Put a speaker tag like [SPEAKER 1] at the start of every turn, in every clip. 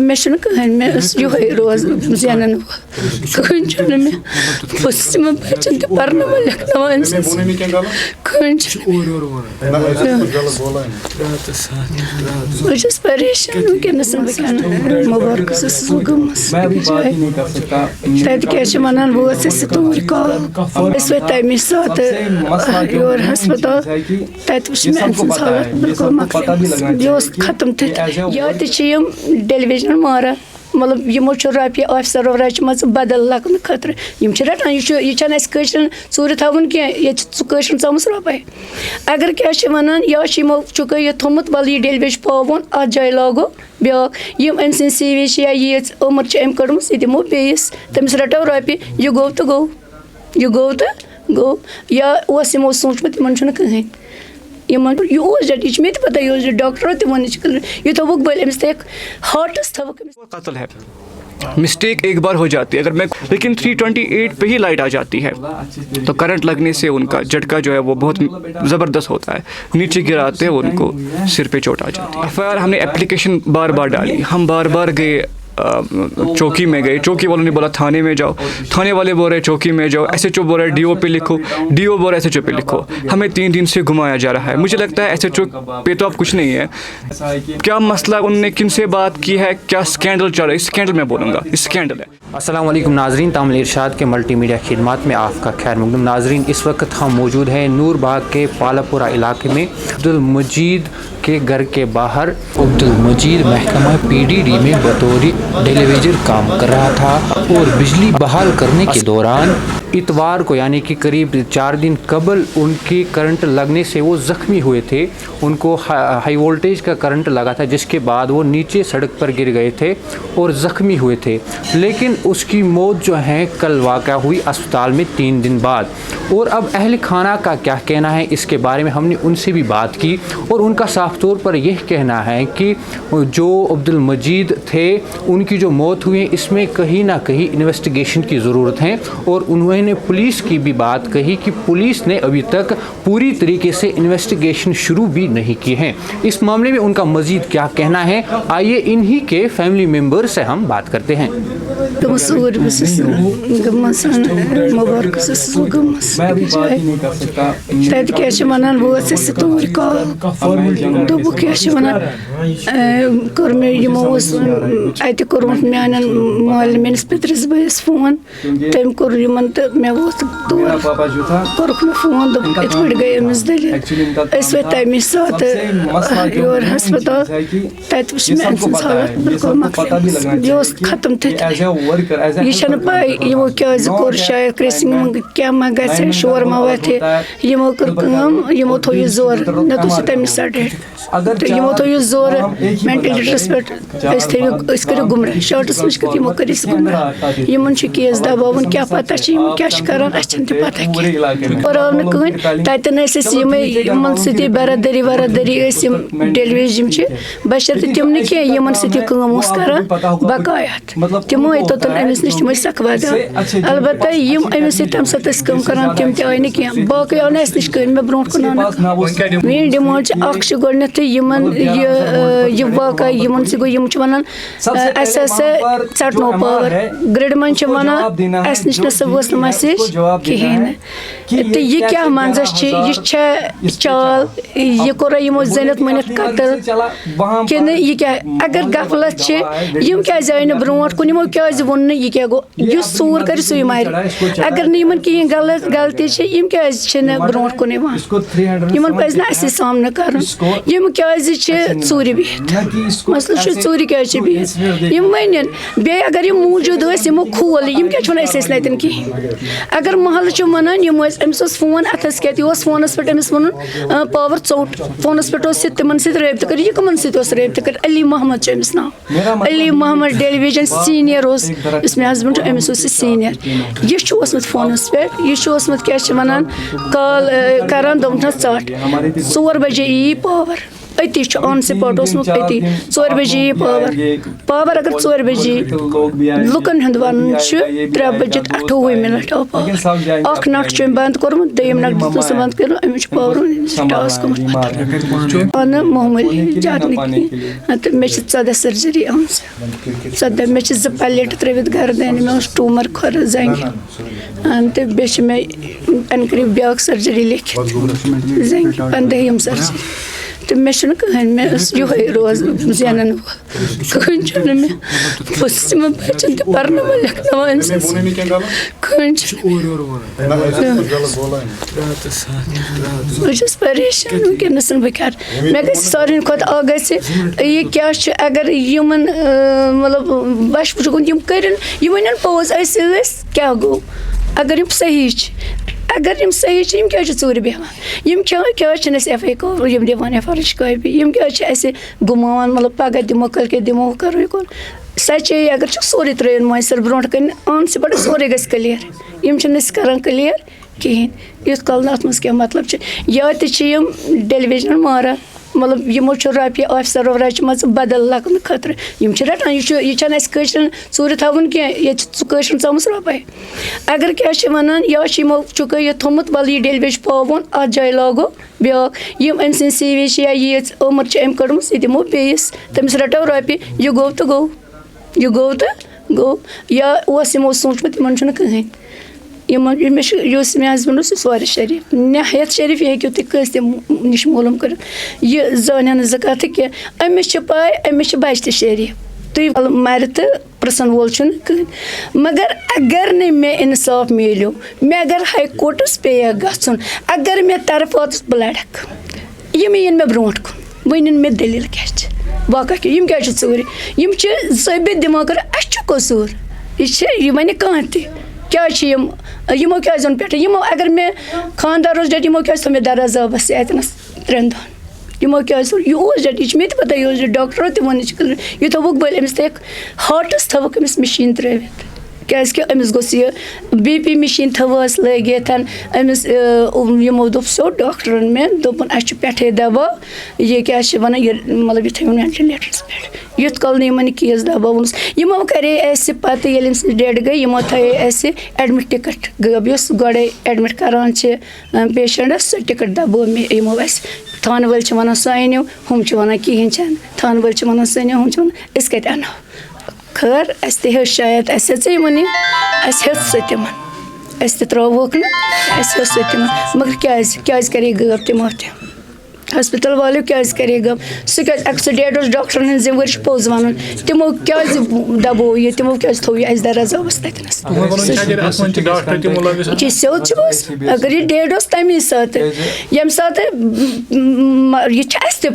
[SPEAKER 1] مے چھُنہٕ کٕہٕنۍ مےٚ ٲس یِہوٚے روز زینان کٕہٕنۍ چھُنہٕ مےٚ بہٕ ٲسٕس یِمن بَچن تہِ پَرناوان لیکھناوان أمۍ سٕنٛز کٕہٕنۍ چھُنہٕ بہٕ چھَس پریشان وٕنکٮ۪نَس بہٕ کیٛاہ مُبارکَس ٲسٕس بہٕ گٔمٕژ تَتہِ کیٛاہ چھِ وَنان بہٕ ٲسٕس توٗرۍ کال أسۍ وٲتۍ تَمہِ ساتہٕ یور ہَسپَتال تَتہِ وٕچھ مےٚ أمۍ سٕنٛز حالت بِلکُل مۄکلیمٕژ یہِ اوس ختم تٔتھۍ یا تہِ چھِ یِم ٹیلی وِجنَن ماران مطلب یِمو چھُ رۄپیہِ آفِسَرو رَچمَژٕ بدل لَگنہٕ خٲطرٕ یِم چھِ رَٹان یہِ چھَنہٕ اَسہِ کٲشرٮ۪ن ژوٗرِ تھاوُن کینٛہہ ییٚتہِ چھِ کٲشرٮ۪ن ژامٕژ رۄپَے اگر کیٛاہ چھِ وَنان یا چھِ یِمو چُکٲیِتھ تھوٚمُت وَلہٕ یہِ ڈیلی ویج پاوُن اَتھ جایہِ لاگو بیٛاکھ یِم أمۍ سٕنٛدۍ سی وی چھِ یا ییٖژ عُمر چھِ أمۍ کٔڑمٕژ یہِ دِمو بیٚیِس تٔمِس رَٹو رۄپیہِ یہِ گوٚو تہٕ گوٚو یہِ گوٚو تہٕ گوٚو یا اوس یِمو سوٗنٛچمُت یِمن چھُنہٕ کٕہٕنۍ یِمن یہِ اوس ڈیٹ یہِ چھِ مےٚ تہِ پَتہ یہِ اوس ڈاکٹرو تہِ ووٚن یہِ تھوٚوُکھ بٔلۍ أمِس تھٲیِکھ ہاٹَس تھٲوُکھ أمِس
[SPEAKER 2] قتل ہے مسٹیک ایک بار ہو جاتی ہے اگر میں لیکن 328 پہ ہی لائٹ آ جاتی ہے تو کرنٹ لگنے سے ان کا جھٹکا جو ہے وہ بہت زبردست ہوتا ہے نیچے گراتے ان کو سر پہ چوٹ آ جاتی ہے ایف آئی آر ہم نے اپلیکیشن بار بار ڈالی ہم بار بار گئے چوکی میں گئے چوکی والوں نے بولا تھانے میں جاؤ تھانے والے بول رہے چوکی میں جاؤ ایس ایچ او بول رہے ڈی او پہ لکھو ڈی او بول رہے ایس ایچ او پہ لکھو ہمیں 3 دن سے گھمایا جا رہا ہے مجھے لگتا ہے ایس ایچ او پہ تو اب کچھ نہیں ہے کیا مسئلہ انہوں نے کن سے بات کی ہے کیا اسکینڈل چل رہا ہے اس اسکینڈل میں بولوں گا اسکینڈل ہے.
[SPEAKER 3] السلام علیکم ناظرین تامل ارشاد کے ملٹی میڈیا خدمات میں آپ کا خیر مقدم. ناظرین اس وقت ہم موجود ہیں نور باغ کے پالا پورہ علاقے میں عبدالمجید کے گھر کے باہر. عبدالمجید محکمہ پی ڈی ڈی میں بطور ڈیلی ویجر کام کر رہا تھا اور بجلی بحال کرنے کے دوران اتوار کو یعنی کہ قریب 4 دن قبل ان کی کرنٹ لگنے سے وہ زخمی ہوئے تھے. ان کو ہائی وولٹیج کا کرنٹ لگا تھا جس کے بعد وہ نیچے سڑک پر گر گئے تھے اور زخمی ہوئے تھے. لیکن اس کی موت جو ہے کل واقع ہوئی اسپتال میں 3 دن بعد. اور اب اہل خانہ کا کیا کہنا ہے اس کے بارے میں ہم نے ان سے بھی بات کی اور ان کا صاف طور پر یہ کہنا ہے کہ جو عبدالمجید تھے ان کی جو موت ہوئی ہے اس میں کہیں نہ کہیں انویسٹیگیشن کی ضرورت ہے. اور انہوں نے پولیس کی بھی بات کہی کہ پولیس نے ابھی تک پوری طریقے سے انویسٹیگیشن شروع بھی نہیں کی ہے. اس معاملے میں ان کا مزید کیا کہنا ہے آئیے انہی کے فیملی ممبر سے ہم بات کرتے ہیں.
[SPEAKER 1] تَتہِ کیٛاہ چھِ وَنان بہٕ ٲسٕس توٗرۍ کال دوٚپُکھ کیٛاہ چھِ وَنان کوٚر مےٚ یِمو اوس اَتہِ کوٚرمُت میٛانٮ۪ن مالہِ میٛٲنِس پِترِس بٲیِس فون تٔمۍ کوٚر یِمن تہٕ مےٚ ووت تور کوٚرُکھ مےٚ فون دوٚپُکھ یِتھ پٲٹھۍ گٔے أمِس دٔلیٖل. أسۍ وٲتۍ تَمہِ ساتہٕ یور ہَسپَتال تَتہِ وٕچھ مےٚ أمۍ سٕنٛز حالت بِلکُل مۄکلیمٕژ یہِ اوس ختم تٔتھی یہِ چھَنہٕ پَے یِمو کیٛازِ کوٚر شاید کرٛیسِنٛگ کیٛاہ ما گژھِ ہے شور ما وَتھِ یِمو کٔر کٲم یِمو تھوٚو یہِ زورٕ مےٚ دوٚپ تٔمِس سَٹیٹ تہٕ یِمو تھوٚو یہِ زورٕ وٮ۪نٹِلیٹرَس پٮ۪ٹھ أسۍ کٔرِو گُمراہ شاٹَس منٛز کٔرِتھ یِمو کٔرۍ أسۍ گُمراہ یِمن چھُ کیس دَباوُن کیٛاہ پَتہ چھِ یِم کیٛاہ چھِ کَران اَسہِ چھَنہٕ تہِ پَتہ کینٛہہ پٔراو نہٕ کٕہٕنۍ تَتٮ۪ن ٲسۍ أسۍ یِمَے یِمن سۭتی برادٔری ورادٔری ٲسۍ یِم ڈیلی ویج یِم چھِ بشرطِ تِم نہٕ کینٛہہ یِمن سۭتۍ یہِ کٲم اوس کَران بقایت تِمو أنۍ توٚتَن أمِس نِش تِم ٲسۍ سَکھ واتان البتہ یِم أمِس سۭتۍ تَمہِ ساتہٕ ٲسۍ کٲم کَران تِم تہِ آیہِ نہٕ کینٛہہ باقٕے آو نہٕ اَسہِ نِش کٕہٕنۍ مےٚ برونٛٹھ کُن آو نہٕ میٛٲنۍ ڈِمانٛڈ چھِ اَکھ چھِ گۄڈنٮ۪تھٕے یِمن یہِ واقع یِمن سۭتۍ گوٚو یِم چھِ وَنان اَسہِ ہسا ژَٹنو پاور گرٛڈِ منٛز چھِ وَنان اَسہِ نِش نہ سا وٲژ نہٕ مسیج کِہیٖنۍ نہٕ تہٕ یہِ کیٛاہ منٛزَس چھِ یہِ چھےٚ چال یہِ کوٚرا یِمو زٔنِتھ مٔنِتھ قتل کِنہٕ یہِ کیٛاہ اگر غفلت چھِ یِم کیٛازِ آیہِ نہٕ برونٛٹھ کُن یِمو کیٛازِ ووٚن نہٕ یہِ کیٛاہ گوٚو یُس ژوٗر کَرِ سُے مَرِ اگر نہٕ یِمن کِہیٖنۍ غلطی چھِ یِم کیٛازِ چھِنہٕ برونٛٹھ کُن یِوان یِمن پَزِ نہٕ اَسے سامنہٕ کَرُن یِم کیٛازِ چھِ ژوٗرِ بِہِتھ مسلہٕ چھُ ژوٗرِ کیٛازِ چھِ بِہِتھ یِم ؤنِن بیٚیہِ اگر یِم موٗجوٗد ٲسۍ یِمو کھوٗل یِم کیٛازِ چھِ وَنان أسۍ ٲسۍ نہٕ اَتٮ۪ن کِہیٖنۍ اگر محلہٕ چھُ وَنان یِم ٲسۍ أمِس اوس فون اَتھَس کٮ۪تھ یہِ اوس فونَس پٮ۪ٹھ أمِس ووٚنُن پاوَر ژوٚٹ فونَس پٮ۪ٹھ اوس یہِ تِمَن سۭتۍ رٲبطہٕ کٔرِتھ یہِ کٕمَن سۭتۍ اوس رٲبطہٕ کٔرِتھ علی محمد چھُ أمِس ناو علی محمد ڈیلی ویجَن سیٖنیَر اوس یُس مےٚ ہَسبَنٛڈ چھُ أمِس اوس یہِ سیٖنیَر یہِ چھُ اوسمُت فونَس پٮ۪ٹھ یہِ چھُ اوسمُت کیٛاہ چھِ وَنان کال کَران دوٚپُن حظ ژَٹ 4 بَجے یی پاوَر अति ऑन स्पॉट अति 4 बजे पावर अगर 4 बजे लुकन हंद वन 3 बजे 28 मिनट आव पावर अख नट बंद कोर्मुत दोयम नट दिस बंद कर अमिच पावर टास कोमत अन मामूली ज्यादा नहीं मे 14 सर्जरी आम 14 मे 2 पलेट त्रिवित गर्दन मे ट्यूमर खर जंग तो बे मे अनकरी ब्या सर्जरी लिखित जंग 15 सर्जरी तो मे कहें मे ये रोज जेनन कहें मे मे बचन तो पढ़ने में लिखना बहुत परेशान वनस बकर मे ग सारे खुद आग ये क्या अगर यमन मतलब बश पुन कर वन पोज क्या गो अगर सही अगर यम सही क्या चूर बेहान क्या एफ आई को दिवान एफ आर कॉपी क्या घुमान मतलब पगह दिमो कल के दिमो करो ये सच्चाई अगर सोरे त्रन मयसर ब्रो कन ऑन स्पॉट सोरे गस क्लियर कर क्लियर कहें यूथ कल अत क्या मतलब या तम टेलीविजन मारा मतलब यमो रोपये ऑफिसर रचम बदल लगन खतर रटान यह चूर थवन क्या चमस रोपे अगर क्या वन या चुक यह थोमुत वल यह डेलवेज पावन अत जाए लागो ब्या अम सी CV या ये उम्र अम कड़म यह दिमो बेस तमिस रटो रोपये यह गो तो गो गो या यमो सोचमुत इन कहें मे हस्बैंड सर शरीफ नहायत शरीफ यह हेकू तुम नश मालूम कर यह जान ज कत कि अमिस पाए अमिस बच शरीफ तुम मर तो प्रसन वोल कहें मगर अगर न मे इंसाफ मिलो मे अगर हाई कोर्टस पे गन अगर मे तरफ ब्लडक यह इन मे ब्रो कुन वन मे दलील क्या वाक़ क्या चूर साबित दिमाग अस कसूर यह वन कह क्या यमो क्या पे यमो अगर मे खानदार डेट यमो क्या थो मे दराजाबस अतनस 3 दिन यमो क्या यह डेट यह मे पता यह डॉक्टरों तमो नश यह थोक बल अमिस तक हार्टस थोक अमिस मशीन त्रित क्या अमिस गोस यह BP मशीन थवस लगित अमिस यमो दोप सो डॉक्टरन मे दोपन अस पे दवा यह क्या वन मतलब यह थो वेंटिलेटरस पे युत कल इन केस दवा वोनस यमो करे पत ये डेट गई यमो थे एडमिट टिकट गब गए एडमिट करान पेशेंटस सो टिकट दबो यमो थान वल वन सो अनिव हम वन कहें थान वल वन सो अनिव हम वन कत अनो खैर अस शायद वन सो तमन त्रोक नो सो तमन मगर क्या करे गब तमो हस्पताल वालों क्या करे गब सह डेट डॉक्टर जिम्मेवारी पोज वन तमो क्या दबो ये तमो क्या थो अस दराजाबस तथनस सेद अगर यह डेट तमी सात यम सात यह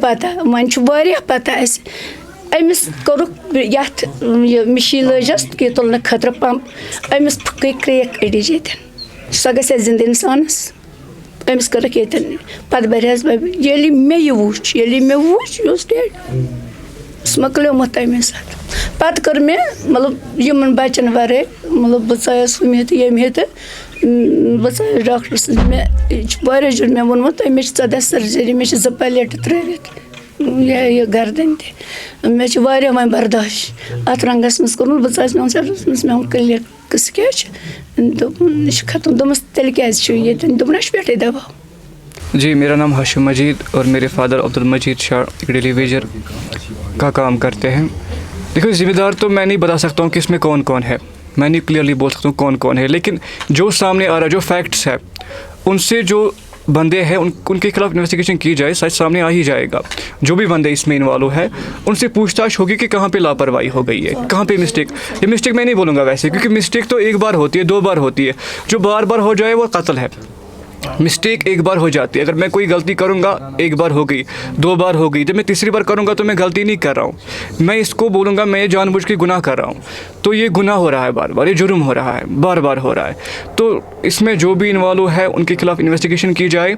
[SPEAKER 1] पता वन पता अमिस कोरुक यथ मशीन लजस कि तुलने खतर पम्प अमिस फुक क्रेक अड़िज ये सह गई जिंदा इंसानस अमिस कर्क ये पत बरहस ये मे वुच डेट मकलियोमत तमें सात पत कर मे मतलब यमन बचन वर मतलब बह आयस हमें ये बह डॉक्टर सद मे वारिया मे वोनमुत मे 14 सर्जरी मे 2 पलेट त्रित यह गर्दन मे वन बर्दाश अत रंगस मज कोर्मुत बह मे क्लियर कस क्या खत्म दोपस तेल क्या दोपन अस पे दवा।
[SPEAKER 2] जी मेरा नाम हाशिम मजीद और मेरे फादर अब्दुल मजीद शाह एक टेलीविजन का काम करते हैं। देखो ज़िम्मेदार तो मैं नहीं बता सकता हूँ कि इसमें कौन कौन है, मैं नहीं क्लियरली बोल सकता हूँ कौन कौन है, लेकिन जो सामने आ रहा है जो फैक्ट्स है उनसे जो बंदे हैं उनके खिलाफ इन्वेस्टिगेशन की जाए, सच सामने आ ही जाएगा। जो भी बंदे इसमें इन्वॉल्व है उनसे पूछताछ होगी कि कहाँ पे लापरवाही हो गई है, कहाँ पे मिस्टेक। ये मिस्टेक मैं नहीं बोलूँगा वैसे, क्योंकि मिस्टेक तो एक बार होती है 2 बार होती है, जो बार बार हो जाए वो कत्ल है। मिस्टेक एक बार हो जाती है, अगर मैं कोई गलती करूँगा 1 बार हो गई, 2 बार हो गई, जब मैं तीसरी बार करूँगा तो मैं गलती नहीं कर रहा हूँ, मैं इसको बोलूँगा मैं जानबूझ के गुनाह कर रहा हूँ। तो ये गुनाह हो रहा है बार बार, ये जुर्म हो रहा है बार बार हो रहा है। तो इसमें जो भी इन्वॉल्व है उनके खिलाफ इन्वेस्टिगेशन की जाए,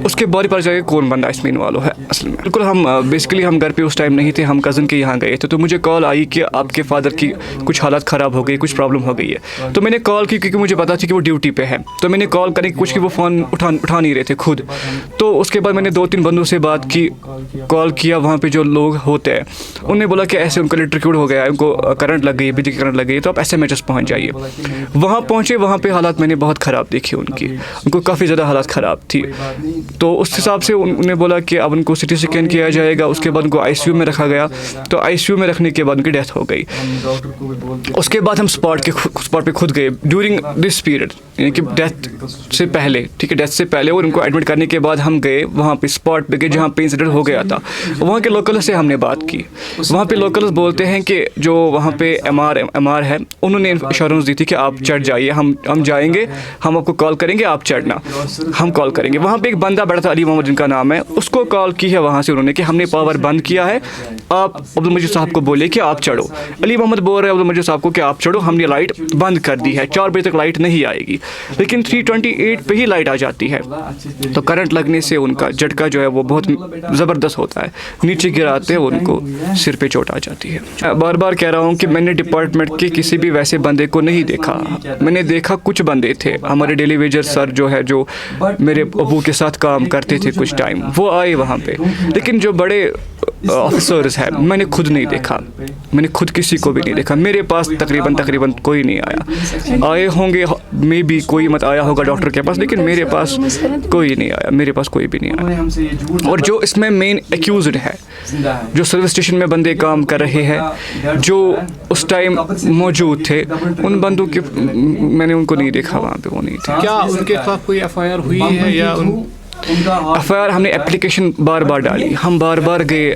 [SPEAKER 2] उसके बाद पता जाएगा कौन बंदा इसमें इन्वॉल्व है असल में। बिल्कुल हम बेसिकली हम घर पे उस टाइम नहीं थे, हम कज़न के यहाँ गए थे, तो मुझे कॉल आई कि आपके फादर की कुछ हालत ख़राब हो गई, कुछ प्रॉब्लम हो गई है। तो मैंने कॉल की क्योंकि मुझे पता थी कि वो ड्यूटी पे है, तो मैंने कॉल करी कुछ कि वो फ़ोन उठा नहीं रहे थे खुद। तो उसके बाद मैंने 2-3 बंदों से बात की, कॉल किया वहाँ पे जो लोग होते हैं, उन्होंने बोला कि ऐसे उनको इलेक्ट्रिक्यूट हो गया है, उनको करंट लग गई, बिजली की करंट लग गई, तो आप SMHS पहुँच जाइए। वहाँ पहुँचे, वहाँ पे हालात मैंने बहुत ख़राब देखी उनको काफ़ी ज़्यादा हालात ख़राब थी। तो उस हिसाब से उन्होंने बोला कि अब उनको CT स्कैन किया जाएगा, उसके बाद उनको ICU में रखा गया। तो ICU में रखने के बाद उनकी डेथ हो गई। उसके बाद हम स्पॉट पे खुद गए ड्यूरिंग दिस पीरियड, यानी कि डेथ से पहले, ठीक है, डेथ से पहले, और उनको एडमिट करने के बाद हम गए वहाँ पे स्पॉट पे गए जहाँ पे इंसिडेंट हो गया था। वहाँ के लोकल से हमने बात की। वहाँ पे लोकल्स बोलते हैं कि जो वहाँ पे MR है, उन्होंने इंश्योरेंस दी थी कि आप चढ़ जाइए, हम जाएंगे, हम आपको कॉल करेंगे, आप चढ़ना, हम कॉल करेंगे। वहाँ पे एक बंदा बैठा था, अली मोहम्मद जिनका नाम है, उसको कॉल की है वहाँ से उन्होंने कि हमने पावर बंद किया है, आप अब्दुल मजीद साहब को बोलिए कि आप चढ़ो। अली मोहम्मद बोल रहे हैं अब्दुल मजीद साहब को कि आप चढ़ो, हमने लाइट बंद कर दी है, 4 बजे तक लाइट नहीं आएगी, लेकिन 3:28 पे ही लाइट आ जाती है। तो करंट लगने से उनका झटका जो है वो बहुत ज़बरदस्त होता है, नीचे गिराते हैं उनको सिर पे चोट आ जाती है। बार बार कह रहा हूँ कि मैंने डिपार्टमेंट के किसी भी वैसे बंदे को नहीं देखा। मैंने देखा कुछ बंदे थे, हमारे डेली वेजर सर जो है, जो मेरे अबू के साथ काम करते थे कुछ टाइम, वो आए वहाँ पे, लेकिन जो बड़े ऑफिसर्स हैं मैंने खुद नहीं देखा, मैंने खुद किसी को भी नहीं देखा। मेरे पास तकरीबन कोई नहीं आया। आए होंगे मे बी, कोई मत आया होगा डॉक्टर के पास, लेकिन मेरे पास कोई नहीं आया, मेरे पास कोई भी नहीं आया। और जो इसमें मेन एक्यूज्ड है, जो सर्विस स्टेशन में बंदे काम कर रहे हैं, जो उस टाइम मौजूद थे, उन बंदों के मैंने उनको नहीं देखा वहाँ पे, वो नहीं थे।
[SPEAKER 4] क्या उनके खिलाफ कोई FIR हुई है या
[SPEAKER 2] FIR हमने एप्लीकेशन बार बार डाली, हम बार बार गए,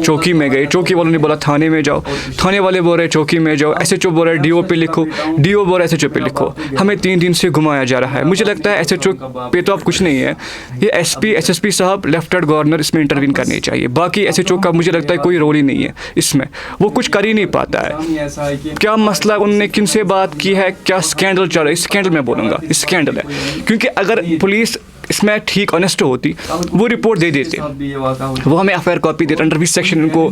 [SPEAKER 2] चौकी में गए, चौकी वालों ने बोला थाने में जाओ, थाने वाले बोल रहे चौकी में जाओ, SHO बोल रहे DO पे लिखो, DO बोल रहे SHO पे लिखो। हमें 3 दिन से घुमाया जा रहा है। मुझे लगता है SHO पे तो अब कुछ नहीं है, ये SP SSP साहब, लेफ्टिनेंट गवर्नर इसमें इंटरवीन करनी चाहिए। बाकी SHO का मुझे लगता है कोई रोल ही नहीं है इसमें, वो कुछ कर ही नहीं पाता है। क्या मसला, उनने किन से बात की है, क्या स्कैंडल चल रहा है, इस स्कैंडल मैं बोलूँगा, इस स्कैंडल है। क्योंकि अगर पुलिस इसमें ठीक ऑनेस्ट होती, वो रिपोर्ट दे देते, वो हमें FIR कॉपी देते, अंडर 20 सेक्शन उनको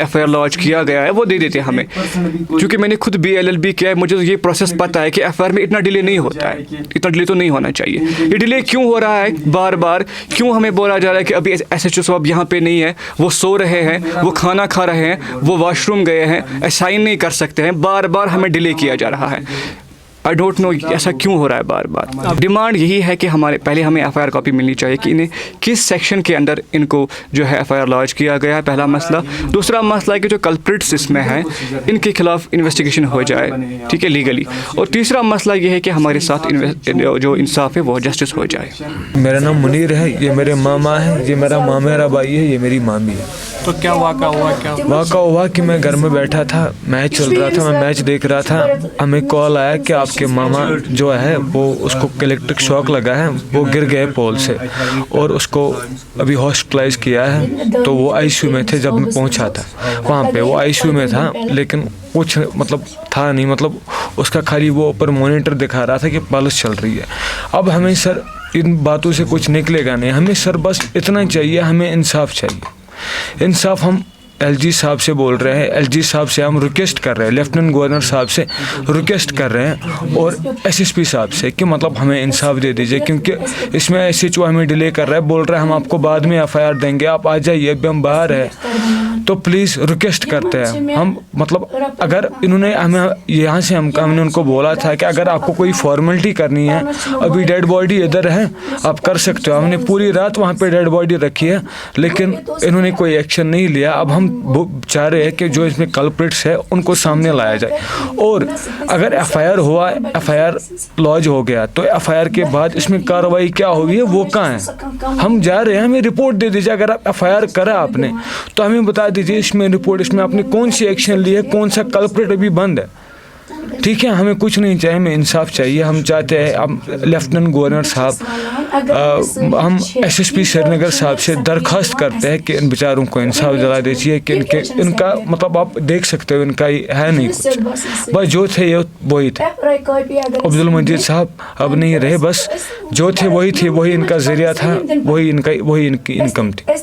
[SPEAKER 2] FIR लॉन्च किया गया है, वो दे देते हमें। क्योंकि मैंने खुद BLLB किया है, मुझे ये प्रोसेस पता है कि FIR में इतना डिले नहीं होता है, इतना डिले तो नहीं होना चाहिए। ये डिले क्यों हो रहा है बार बार, क्यों हमें बोला जा रहा है कि अभी SHO साहब यहाँ पे नहीं है, वो सो रहे हैं, वो खाना खा रहे हैं, वो वॉशरूम गए हैं, साइन नहीं कर सकते हैं, बार बार हमें डिले किया जा रहा है। आई डोंट नो ऐसा क्यों हो रहा है बार बार। डिमांड यही है कि पहले हमें FIR कॉपी मिलनी चाहिए कि इन्हें किस सेक्शन के अंदर इनको जो है FIR लॉन्च किया गया है, पहला मसला। दूसरा मसला है कि जो कल्प्रिट्स इसमें हैं इनके खिलाफ इन्वेस्टिगेशन हो जाए, ठीक है, लीगली। और तीसरा मसला ये है कि हमारे साथ जो इंसाफ है वो जस्टिस हो जाए।
[SPEAKER 5] मेरा नाम मुनीर है, ये मेरे मामा है, ये मेरा मामेरा भाई है, ये मेरी मामी है।
[SPEAKER 4] तो क्या वाक़ा
[SPEAKER 5] हुआ कि मैं घर में बैठा था, मैच चल रहा था, मैं मैच देख रहा था, हमें कॉल आया कि आपके मामा जो है वो उसको इलेक्ट्रिक शॉक लगा है, वो गिर गए पोल से और उसको अभी हॉस्पिटलाइज किया है। तो वो ICU में थे जब मैं पहुंचा था वहाँ पे, वो ICU में था, लेकिन कुछ मतलब था नहीं, मतलब उसका खाली वो ऊपर मॉनिटर दिखा रहा था कि पल्स चल रही है। अब हमें सर इन बातों से कुछ निकलेगा नहीं, हमें सर बस इतना चाहिए, हमें इंसाफ चाहिए। इंसाफ हम LG साहब से बोल रहे हैं, LG साहब से हम रिक्वेस्ट कर रहे हैं, लेफ्टिनेंट गवर्नर साहब से रिक्वेस्ट कर रहे हैं और SSP साहब से कि मतलब हमें इंसाफ दे दीजिए, क्योंकि इसमें SHO हमें डिले कर रहा है, बोल रहा है हम आपको बाद में FIR देंगे, आप आ जाइए, अभी हम बाहर हैं। तो प्लीज़ रिक्वेस्ट करते हैं हम, मतलब अगर इन्होंने हमें यहाँ से हमने उनको बोला था कि अगर आपको कोई फॉर्मेलिटी करनी है, अभी डेड बॉडी इधर है, आप कर सकते हो। हमने पूरी रात वहाँ पे डेड बॉडी रखी है, लेकिन इन्होंने कोई एक्शन नहीं लिया। अब हम चाह रहे हैं कि जो इसमें कल्प्रिट्स है उनको सामने लाया जाए, और अगर FIR हुआ, FIR लॉन्च हो गया, तो FIR के बाद इसमें कार्रवाई क्या होगी वो कहाँ है। हम जा रहे हैं, हमें रिपोर्ट दे दीजिए। अगर आप FIR करा आपने तो हमें बता दीजिए इसमें रिपोर्ट, इसमें आपने कौन सी एक्शन ली है, कौन सा कल्प्रिट अभी बंद है, ठीक है। हमें कुछ नहीं चाहिए, हमें इंसाफ चाहिए। हम चाहते हैं अब लेफ्टिनेंट गवर्नर साहब, हम SSP श्रीनगर साहब से दरख्वास्त करते हैं कि इन बेचारों को इंसाफ दिला दीजिए कि इनका मतलब आप देख सकते हो इनका है नहीं कुछ, बस जो थे वही थे। अब्दुल मजीद साहब अब नहीं रहे, बस जो थे वही थे, वही इनका जरिया था, वही इनकी इनकम थी।